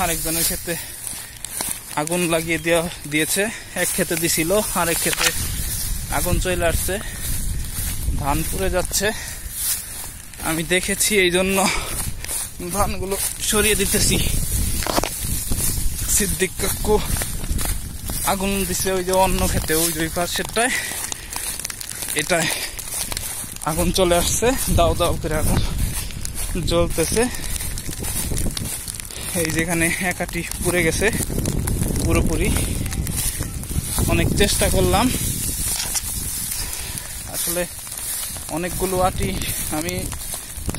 আরেকজনের ক্ষেতে আগুন লাগিয়ে দিয়েছে। এক ক্ষেতে দিছিল, আরেক ক্ষেতে আগুন চলে আসছে, ধান পুড়ে যাচ্ছে। আমি দেখেছি, এই জন্য ধানগুলো সরিয়ে দিতেছি। সিদ্দিক কাকু আগুন দিছে ওই যে অন্য ক্ষেতে, ওই যে পাশেরটায়, এটায় আগুন চলে আসছে, দাও দাও করে আগুন জ্বলতেছে। এই যেখানে একাটি পুড়ে গেছে পুরোপুরি। অনেক চেষ্টা করলাম, আসলে অনেকগুলো আটি আমি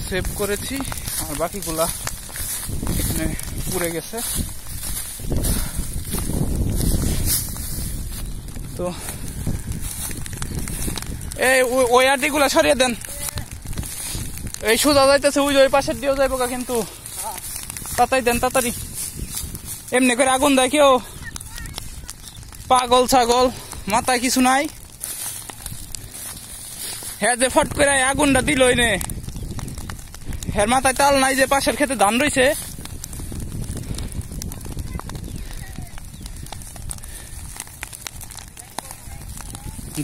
সেভ করেছি, আর বাকিগুলা এখানে পুড়ে গেছে। তো এই ওই আটিগুলা সরিয়ে দেন। এই সোজা যাইতেছে, ওই পাশের দিয়েও যাইব, কিন্তু তাড়াতাড়ি দেন, তাড়াতাড়ি। এমনি করে আগুন দেয় কেউ? পাগল ছাগল, মাথায় কিছু নাই? হ্যাঁ, যে ফট করে আগুনটা দিল নে, হ্যাঁ মাথায় তাল নাই যে পাশের ক্ষেতে ধান রয়েছে?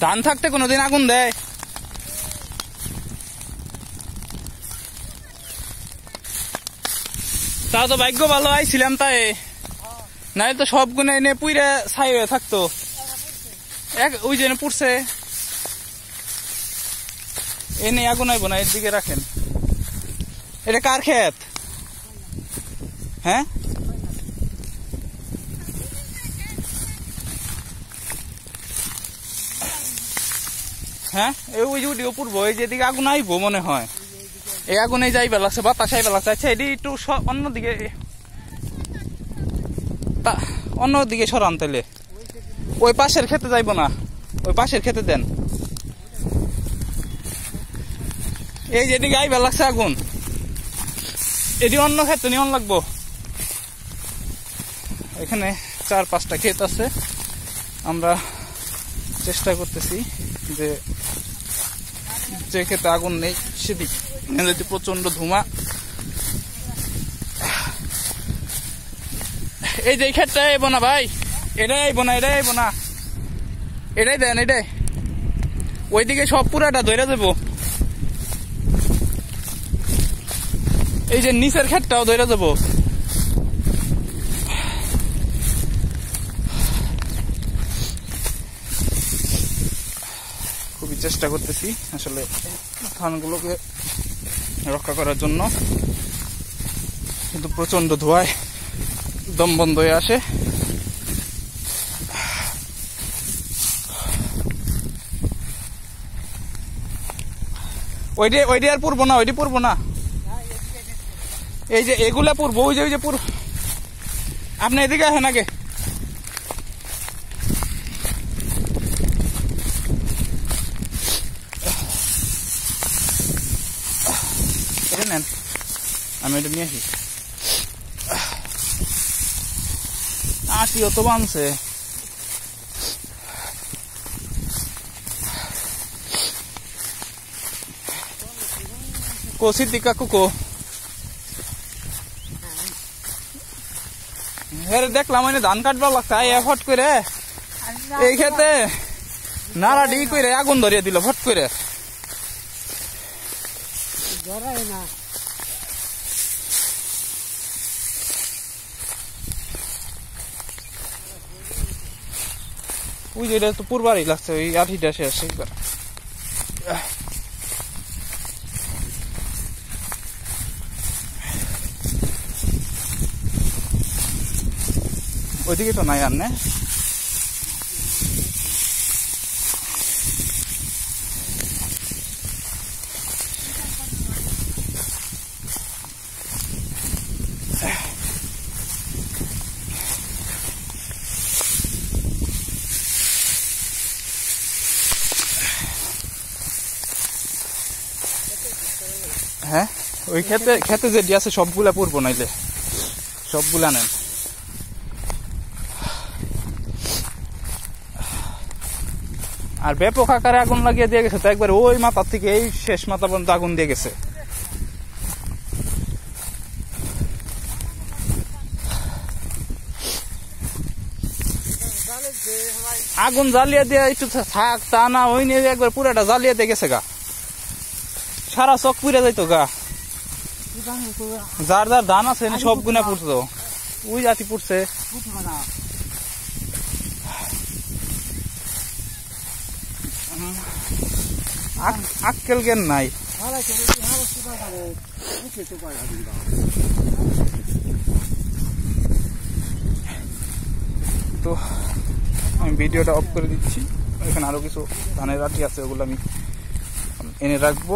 ধান থাকতে কোনোদিন আগুন দেয়? তাও তো ভাগ্য ভালো আইছিলাম, তাই নাই তো সব গুনে এনে পুইরে ছাই হয়ে থাকতো। ওই জন্য পুড়ছে, এনে আগুন আইব না। এর দিকে রাখেন। এটা কার ক্ষেত? হ্যাঁ, হ্যাঁ, ওই যে ওদিকে পুড়বো, এই যেদিকে আগুন আইব মনে হয়, এই আগুনে যাইবা লাগছে, বাতাস আইবা লাগছে। আচ্ছা, এটি একটু অন্যদিকে সরান তাইলে। ওই পাশের খেতে যাইব না, ওই পাশের খেতে দেন। এই যেদিকে আইবা লাগছে আগুন, এটি অন্য ক্ষেত্রে নিয়ন লাগবো। এখানে 4-5টা ক্ষেত আছে, আমরা চেষ্টা করতেছি যে ক্ষেতে আগুন নেই সেদিক যদি প্রচন্ড ধোঁয়া। এই যে ক্ষেতটা আইব না ভাই, এটাই আইব না, এটাই আইব না, এটাই দেন, এটাই। ওইদিকে সব পুরাটা ধরে দেবো। এই যে নিচের ক্ষেতটাও ধরে দেবো। খুবই চেষ্টা করতেছি আসলে ধানগুলোকে রক্ষা করার জন্য, কিন্তু প্রচন্ড ধোঁয়ায় দম বন্ধ হয়ে আসে। ওইটি আর পুরবো না, ওইটি পুরবো না। এই যে এগুলা পুরবো, ওই যে পুর। আপনি এদিকে আসেন আগে। এটা নেন, আমি এটা নিয়ে আসি। আটিও তো বানছে। সিদ্দিক কাকু কো? হ্যাঁ, দেখলাম ধান কাটবার লাগছে, ফট করে এই খেতে নাড়া ডি করে আগুন ধরিয়ে দিল ফট করে। ওই যে এটা তো পুরবারই লাগছে, ওই আঠিটা শেষ একবার। ওইদিকে তো নাই আর না। হ্যাঁ, ওই খেতে যে আছে সবগুলা পড়বো, নাইলে সবগুলা নেন। আর ব্যাপক আকারে আগুন লাগিয়ে দিয়ে গেছে তো, একবার ওই মাথার থেকে এই শেষ মাথা পর্যন্ত আগুন দিয়ে গেছে। আগুন জ্বালিয়ে দিয়ে একটু থাক, তা না ওই নিয়ে একবার পুরাটা জ্বালিয়ে দিয়ে গেছে গা, সারা চক পুড়ে যাইতো গা। যার যার ধান আছে সব গুনা পুড়তো, ওই জাতি পুড়ছে। আক্কেল জ্ঞান নাই। তো আমি ভিডিওটা অফ করে দিচ্ছি। এখানে আরো কিছু ধানের আটি আছে, ওগুলো আমি এনে রাখবো।